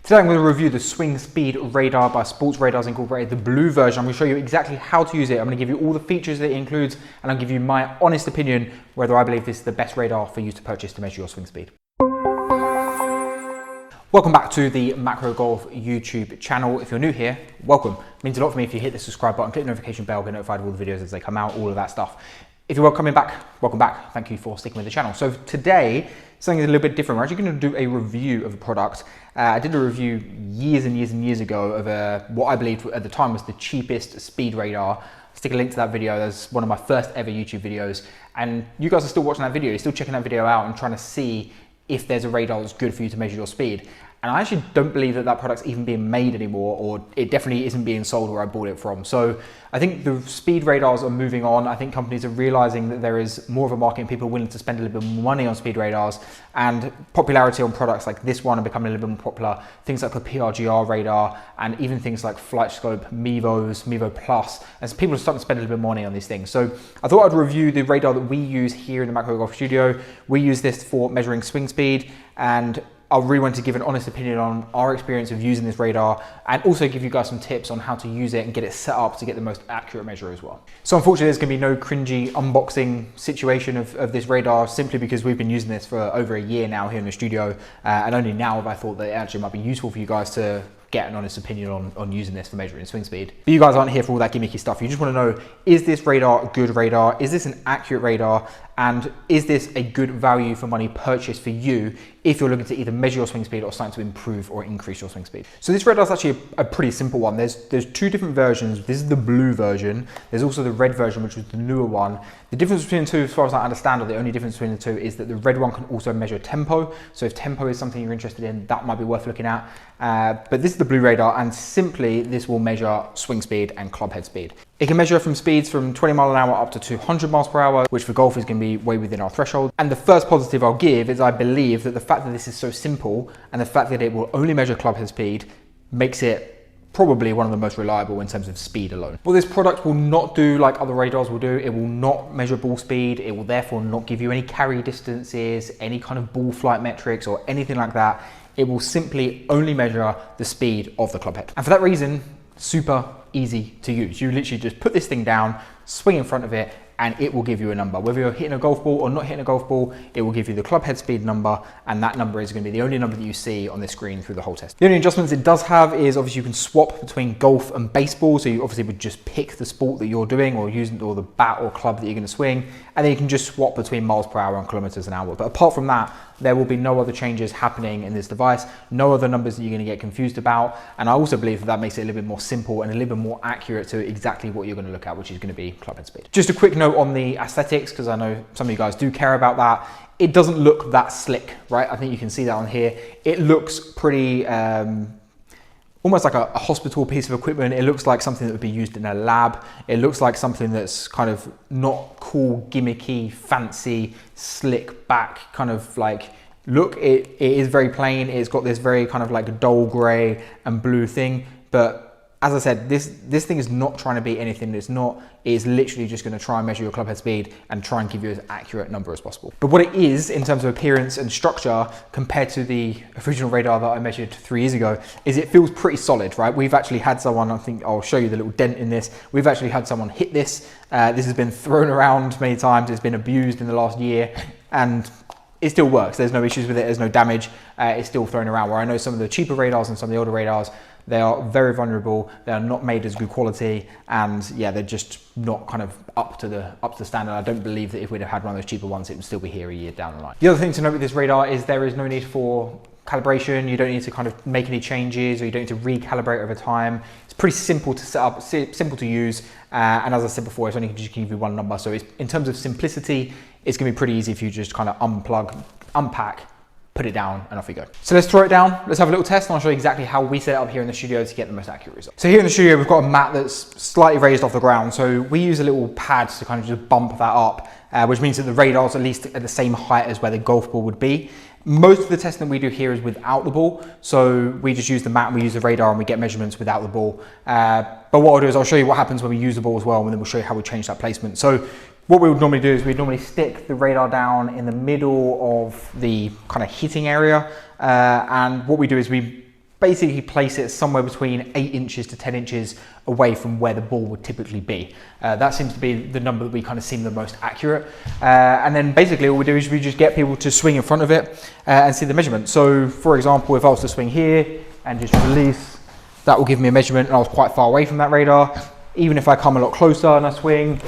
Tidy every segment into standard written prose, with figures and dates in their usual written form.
Today I'm going to review the Swing Speed Radar by Sports Radars Incorporated, the blue version. I'm going to show you exactly how to use it. I'm going to give you all the features that it includes, and I'll give you my honest opinion whether I believe this is the best radar for you to purchase to measure your swing speed. Welcome back to the Macro Golf YouTube channel. If you're new here, welcome. It means a lot for me if you hit the subscribe button, click the notification bell, get notified of all the videos as they come out, all of that stuff. If you're coming back, welcome back. Thank you for sticking with the channel. So today, something a little bit different. We're actually going to do a review of a product. I did a review years and years ago of what I believed at the time was the cheapest speed radar. I'll stick a link to that video. That's one of my first ever YouTube videos. And you guys are still watching that video. You're still checking that video out and trying to see if there's a radar that's good for you to measure your speed. And I actually don't believe that that product's even being made anymore, or it definitely isn't being sold where I bought it from. So I think the speed radars are moving on. I think companies are realizing that there is more of a market and people are willing to spend a little bit more money on speed radars, and popularity on products like this one are becoming a little bit more popular. Things like the PRGR radar and even things like FlightScope, Mevo Plus, as people are starting to spend a little bit more money on these things. So I thought I'd review the radar that we use here in the Macro Golf Studio. We use this for measuring swing speed, and I really want to give an honest opinion on our experience of using this radar, and also give you guys some tips on how to use it and get it set up to get the most accurate measure as well. So unfortunately, there's going to be no cringy unboxing situation of this radar, simply because we've been using this for over a year now here in the studio, and only now have I thought that it actually might be useful for you guys to get an honest opinion on using this for measuring swing speed. But you guys aren't here for all that gimmicky stuff. You just want to know, is this radar a good radar? Is this an accurate radar? And is this a good value for money purchase for you if you're looking to either measure your swing speed or starting to improve or increase your swing speed? So this radar is actually a pretty simple one. There's two different versions. This is the blue version. There's also the red version, which was the newer one. The difference between the two, as far as I understand, or the only difference between the two, is that the red one can also measure tempo. So if tempo is something you're interested in, that might be worth looking at. But this is the blue radar, and simply this will measure swing speed and club head speed. It can measure from speeds from 20 miles an hour up to 200 miles per hour, which for golf is going to be way within our threshold. And the first positive I'll give is I believe that the fact that this is so simple and the fact that it will only measure club head speed makes it probably one of the most reliable in terms of speed alone. Well, this product will not do like other radars will do. It will not measure ball speed. It will therefore not give you any carry distances, any kind of ball flight metrics or anything like that. It will simply only measure the speed of the club head. And for that reason, super easy to use. You literally just put this thing down, swing in front of it, and it will give you a number. Whether you're hitting a golf ball or not hitting a golf ball, it will give you the club head speed number, and that number is going to be the only number that you see on the screen through the whole test. The only adjustments it does have is obviously you can swap between golf and baseball, so you obviously would just pick the sport that you're doing or using, or the bat or club that you're going to swing, and then you can just swap between miles per hour and kilometers an hour. But apart from that, there will be no other changes happening in this device, no other numbers that you're going to get confused about, and I also believe that that makes it a little bit more simple and a little bit more accurate to exactly what you're going to look at, which is going to be club head speed. Just a quick note on the aesthetics, because I know some of you guys do care about that. It doesn't look that slick, right? I think you can see that on here. It looks pretty almost like a hospital piece of equipment. It looks like something that would be used in a lab. It looks like something that's kind of not cool, gimmicky, fancy, slick back kind of like look. It is very plain. It's got this very kind of like dull gray and blue thing, but as I said, this thing is not trying to be anything. It's not. It is literally just going to try and measure your club head speed and try and give you as accurate number as possible. But what it is in terms of appearance and structure compared to the original radar that I measured 3 years ago is it feels pretty solid, right? We've actually had someone, I think I'll show you the little dent in this. We've actually had someone hit this. This has been thrown around many times. It's been abused in the last year, and it still works. There's no issues with it. There's no damage. It's still thrown around, where I know some of the cheaper radars and some of the older radars, they are very vulnerable. They are not made as good quality, and yeah, they're just not kind of up to the standard. I don't believe that if we'd have had one of those cheaper ones, it would still be here a year down the line. The other thing to note with this radar is there is no need for calibration. You don't need to kind of make any changes, or you don't need to recalibrate over time. It's pretty simple to set up, simple to use, and as I said before, it's only just give you one number. So it's, in terms of simplicity, it's going to be pretty easy if you just kind of unplug, unpack, put it down, and off you go. So let's throw it down. Let's have a little test, and I'll show you exactly how we set it up here in the studio to get the most accurate result. So here in the studio, we've got a mat that's slightly raised off the ground. So we use a little pad to kind of just bump that up, which means that the radar's at least at the same height as where the golf ball would be. Most of the testing we do here is without the ball. So we just use the mat and we use the radar and we get measurements without the ball. But what I'll do is I'll show you what happens when we use the ball as well, and then we'll show you how we change that placement. So what we would normally do is we'd normally stick the radar down in the middle of the kind of hitting area. And what we do is we basically place it somewhere between 8 inches to 10 inches away from where the ball would typically be. That seems to be the number that we kind of seem the most accurate. And then basically all we do is we just get people to swing in front of it and see the measurement. So for example, if I was to swing here and just release, that will give me a measurement, and I was quite far away from that radar. Even if I come a lot closer and I swing,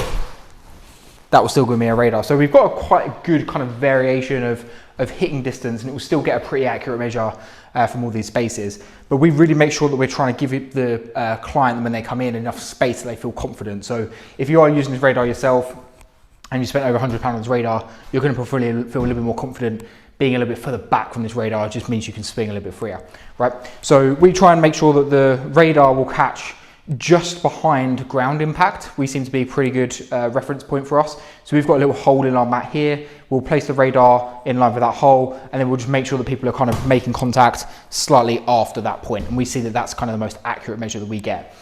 that will still give me a radar. So we've got quite a good kind of variation of hitting distance, and it will still get a pretty accurate measure from all these spaces. But we really make sure that we're trying to give it the client, when they come in, enough space that they feel confident. So if you are using this radar yourself and you spent over £100 on this radar, you're going to probably feel a little bit more confident being a little bit further back from this radar. It just means you can swing a little bit freer, right? So we try and make sure that the radar will catch just behind ground impact. We seem to be a pretty good reference point for us. So we've got a little hole in our mat here. We'll place the radar in line with that hole, and then we'll just make sure that people are kind of making contact slightly after that point. And we see that that's kind of the most accurate measure that we get.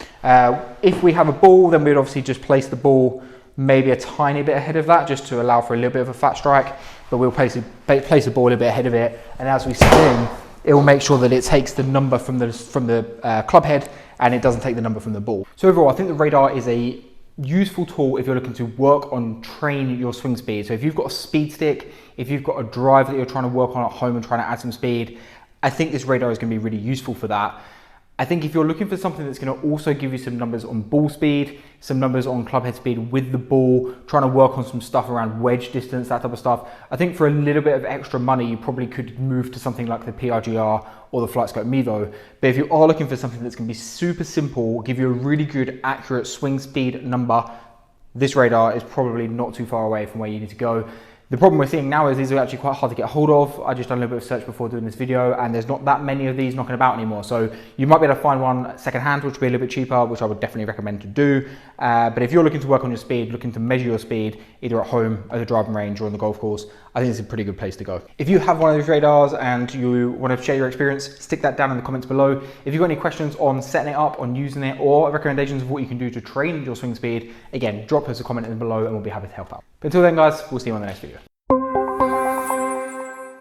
If we have a ball, then we'd obviously just place the ball maybe a tiny bit ahead of that, just to allow for a little bit of a fat strike. But we'll place the ball a little bit ahead of it, and as we swing, it will make sure that it takes the number from the club head, and it doesn't take the number from the ball. So overall, I think the radar is a useful tool if you're looking to work on train your swing speed. So if you've got a speed stick, if you've got a drive that you're trying to work on at home and trying to add some speed, I think this radar is going to be really useful for that. I think if you're looking for something that's going to also give you some numbers on ball speed, some numbers on club head speed with the ball, trying to work on some stuff around wedge distance, that type of stuff, I think for a little bit of extra money, you probably could move to something like the PRGR or the FlightScope Mevo. But if you are looking for something that's going to be super simple, give you a really good, accurate swing speed number, this radar is probably not too far away from where you need to go. The problem we're seeing now is these are actually quite hard to get hold of. I just done a little bit of search before doing this video, and there's not that many of these knocking about anymore. So you might be able to find one secondhand, which will be a little bit cheaper, which I would definitely recommend to do. But if you're looking to work on your speed, looking to measure your speed, either at home, at the driving range, or on the golf course, I think it's a pretty good place to go. If you have one of these radars and you want to share your experience, stick that down in the comments below. If you've got any questions on setting it up, on using it, or recommendations of what you can do to train your swing speed, again, drop us a comment in below and we'll be happy to help out. But until then, guys, we'll see you on the next video.